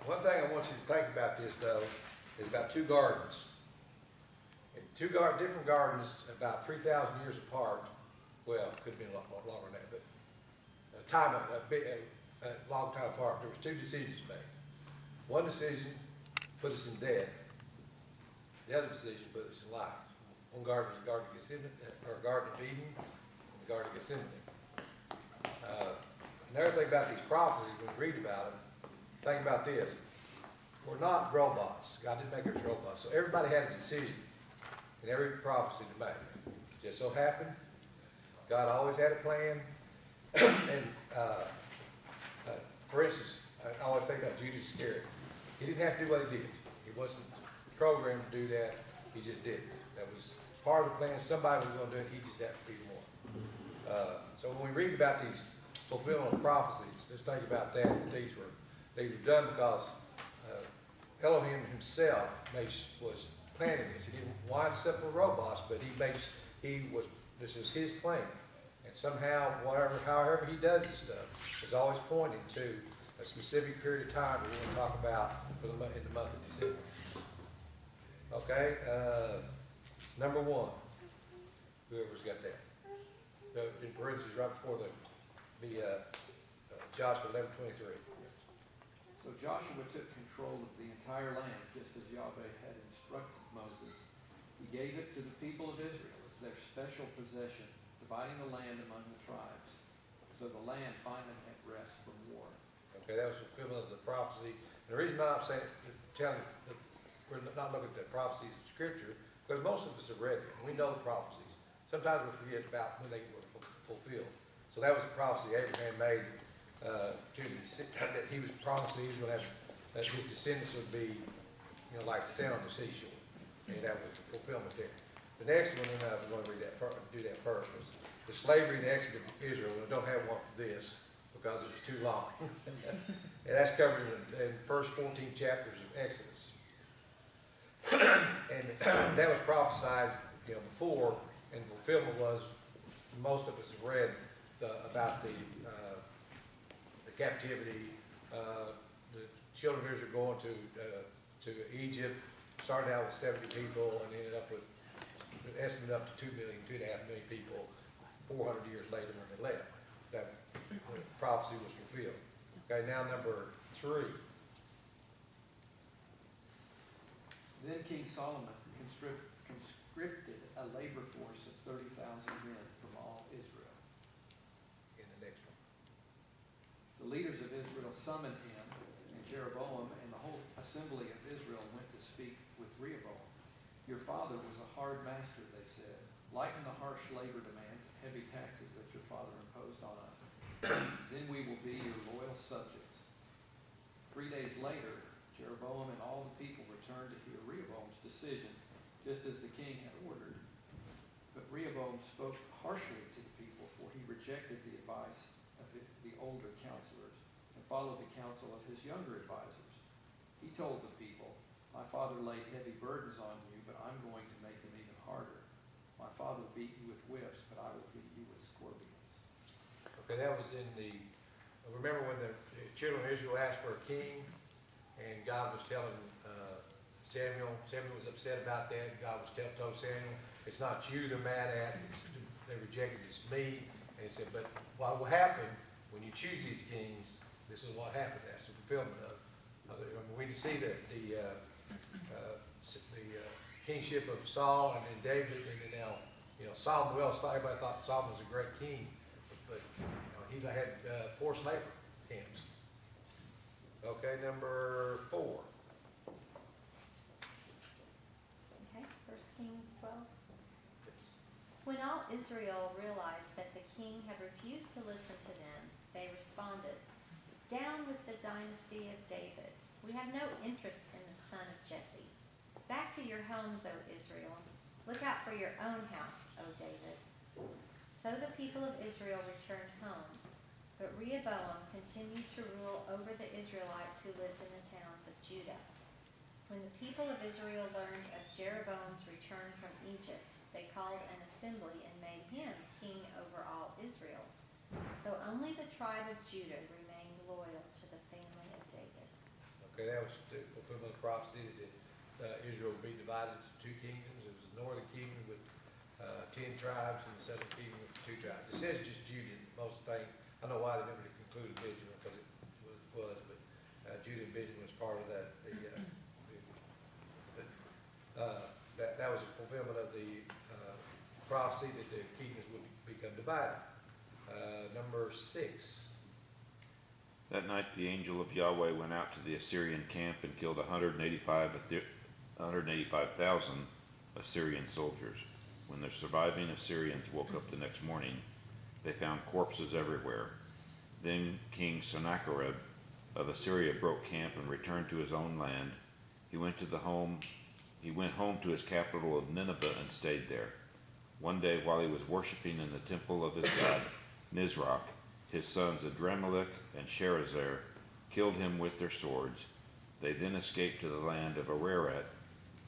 One thing I want you to think about this, though, is about two gardens. And different gardens about 3,000 years apart. Well, could have been a lot longer than that, but a long time apart. There was two decisions made. One decision put us in death. The other decision put us in life. One garden was the Garden of Gethsemane, or Garden of Eden, and the Garden of Gethsemane. Another thing about these prophecies, when we read about them, think about this. We're not robots. God didn't make us robots. So everybody had a decision in every prophecy to make. It just so happened, God always had a plan. And for instance, I always think about Judas Iscariot. He didn't have to do what he did. He wasn't programmed to do that. He just did it. That was part of the plan. Somebody was going to do it. He just happened to be the one. So when we read about these fulfillment of prophecies, let's think about that. These were done because Elohim himself was planning this. He didn't wind us up with robots, but this is his plan. And somehow, however he does this stuff, is always pointing to a specific period of time that we're going to talk about in the month of December. Okay, number one, whoever's got that. In parentheses right before the Joshua 11:23. So Joshua took control of the entire land, just as Yahweh had instructed Moses. He gave it to the people of Israel as their special possession, dividing the land among the tribes. So the land finally had rest from war. Okay, that was fulfillment of the prophecy. And the reason I'm saying, we're not looking at the prophecies of Scripture, because most of us have read them. We know the prophecies. Sometimes we forget about when they were fulfilled. So that was the prophecy Abraham made that he was promised that he was going to have, that his descendants would be, like the sand on the seashore. And that was the fulfillment there. The next one, and I'm going to do that first, was the slavery and the exodus of Israel. We don't have one for this because it was too long. And that's covered in the first 14 chapters of Exodus. And that was prophesied, before, and fulfillment was, most of us have read about the captivity, the children of Israel going to Egypt, started out with 70 people and ended up with an estimate up to 2 million, 2.5 million people 400 years later when they left. That prophecy was fulfilled. Okay, now number 3. Then King Solomon conscripted a labor force of 30,000 men from all Israel. In the next one. The leaders of Israel summoned him, and Jeroboam and the whole assembly of Israel went to speak with Rehoboam. Your father was a hard master, they said. Lighten the harsh labor demands and heavy taxes that your father imposed on us. Then we will be your loyal subjects. 3 days later, Jeroboam and all the people returned to hear Rehoboam's decision, just as the king had ordered. But Rehoboam spoke harshly to the people, for he rejected the advice of the older counselors and followed the counsel of his younger advisors. He told the people, my father laid heavy burdens on you, but I'm going to make them even harder. My father beat you with whips, but I will beat you with scorpions. Okay, that was in the, remember when the children of Israel asked for a king, and God was telling Samuel was upset about that, and God was told Samuel, it's not you they're mad at, they rejected, it's me. And he said, but what will happen when you choose these kings, this is what happened. That's the fulfillment of it. We can see the kingship of Saul and then David, and then now, Solomon. Well, everybody thought Solomon was a great king, but he had forced labor camps. Okay, number 4. Okay, 1 Kings 12. When all Israel realized that the king had refused to listen to them, they responded, down with the dynasty of David. We have no interest in the son of Jesse. Back to your homes, O Israel. Look out for your own house, O David. So the people of Israel returned home, but Rehoboam continued to rule over the Israelites who lived in the towns of Judah. When the people of Israel learned of Jeroboam's return from Egypt, they called an assembly and made him king over all Israel. So only the tribe of Judah remained loyal to the family of David. Okay, that was the fulfillment of prophecy that Israel would be divided into two kingdoms. It was the northern kingdom with 10 tribes and the southern kingdom with 2 tribes. It says just Judah in most things. I don't know why they never concluded Benjamin because it was, but Judah and Benjamin was part of that. That was a fulfillment of the prophecy that the kingdoms would become divided. Number 6. That night the angel of Yahweh went out to the Assyrian camp and killed 185,000 Assyrian soldiers. When the surviving Assyrians woke up the next morning, they found corpses everywhere. Then King Sennacherib of Assyria broke camp and returned to his own land. He went home to his capital of Nineveh and stayed there. One day while he was worshiping in the temple of his god Nisroch, his sons Adrammelech and Sharezer killed him with their swords. They then escaped to the land of Ararat,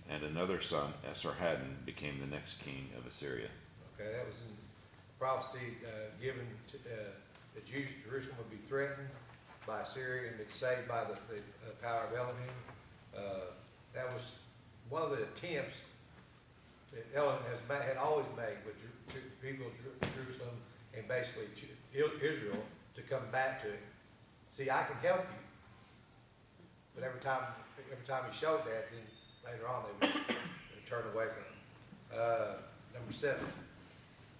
and another son, Esarhaddon, became the next king of Assyria. Okay, that was in prophecy given to that Jerusalem would be threatened by Assyria and be saved by the power of Elohim. That was one of the attempts that Elohim had always made with the people of Jerusalem and basically Israel to come back to it. See, I can help you. But every time he showed that, then later on they would turn away from him. Number 7.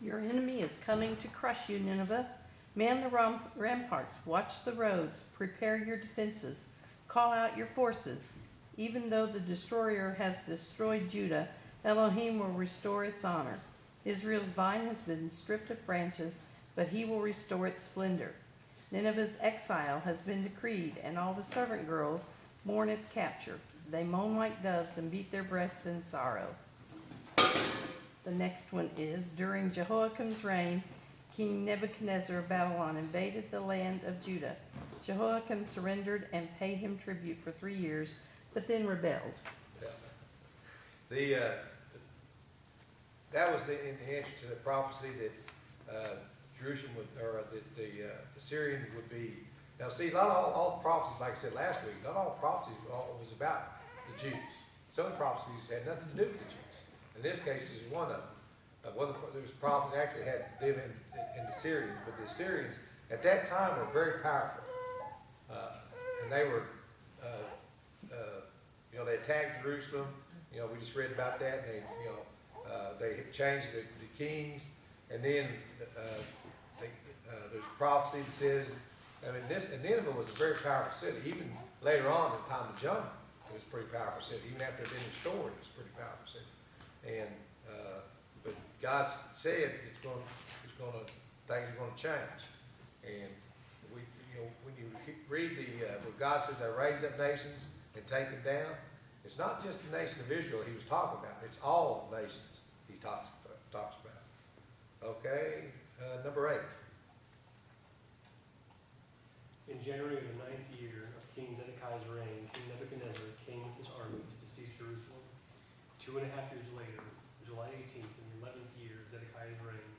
Your enemy is coming to crush you, Nineveh. Man the ramparts, watch the roads, prepare your defenses, call out your forces. Even though the destroyer has destroyed Judah, Elohim will restore its honor. Israel's vine has been stripped of branches, but he will restore its splendor. Nineveh's exile has been decreed, and all the servant girls mourn its capture. They moan like doves and beat their breasts in sorrow. The next one is, during Jehoiakim's reign, King Nebuchadnezzar of Babylon invaded the land of Judah. Jehoiakim surrendered and paid him tribute for 3 years, but then rebelled. That was in answer to the prophecy that Jerusalem would, or that the Assyrian would be. Now, see, not all prophecies, like I said last week, not all prophecies was about the Jews. Some prophecies had nothing to do with the Jews. In this case, this is one of them. There was prophecies actually had them in the Syrians, but the Assyrians at that time were very powerful, and they were, they attacked Jerusalem. We just read about that. And they changed the kings, and then there's prophecy that says, Nineveh was a very powerful city. Even later on, in the time of Jonah, it was a pretty powerful city. Even after it had been restored, it was a pretty powerful city. And but God said things are going to change. And when you read where God says, "I raise up nations and take them down," it's not just the nation of Israel He was talking about. It's all nations He talks about. Okay, number 8. In January of the 9th year of King Zedekiah's reign, King Nebuchadnezzar came with his army to besiege Jerusalem. 2.5 years later, July 18th, in the 11th year of Zedekiah's reign,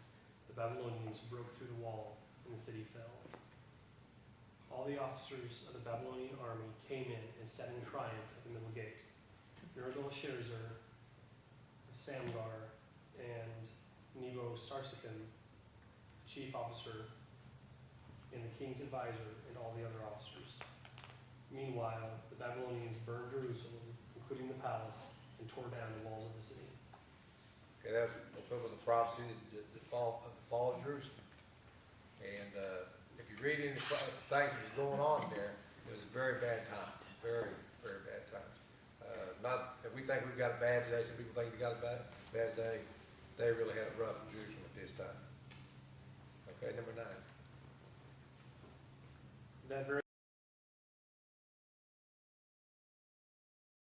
the Babylonians broke through the wall, and the city fell. All the officers of the Babylonian army came in and sat in triumph at the middle gate. Nergal-Sharezer, Samgar, and Nebo-Sarsekim, chief officer, and the king's advisor, and all the other officers. Meanwhile, the Babylonians burned Jerusalem, including the palace, and tore down the walls of the city. Okay, that was fulfillment of the prophecy, the fall of Jerusalem. And if you read into the things that was going on there, it was a very bad time. Very, very bad times. Not if we think we've got a bad day, some people think they got a bad day. They really had it rough in Jerusalem at this time. Okay, number 9. That very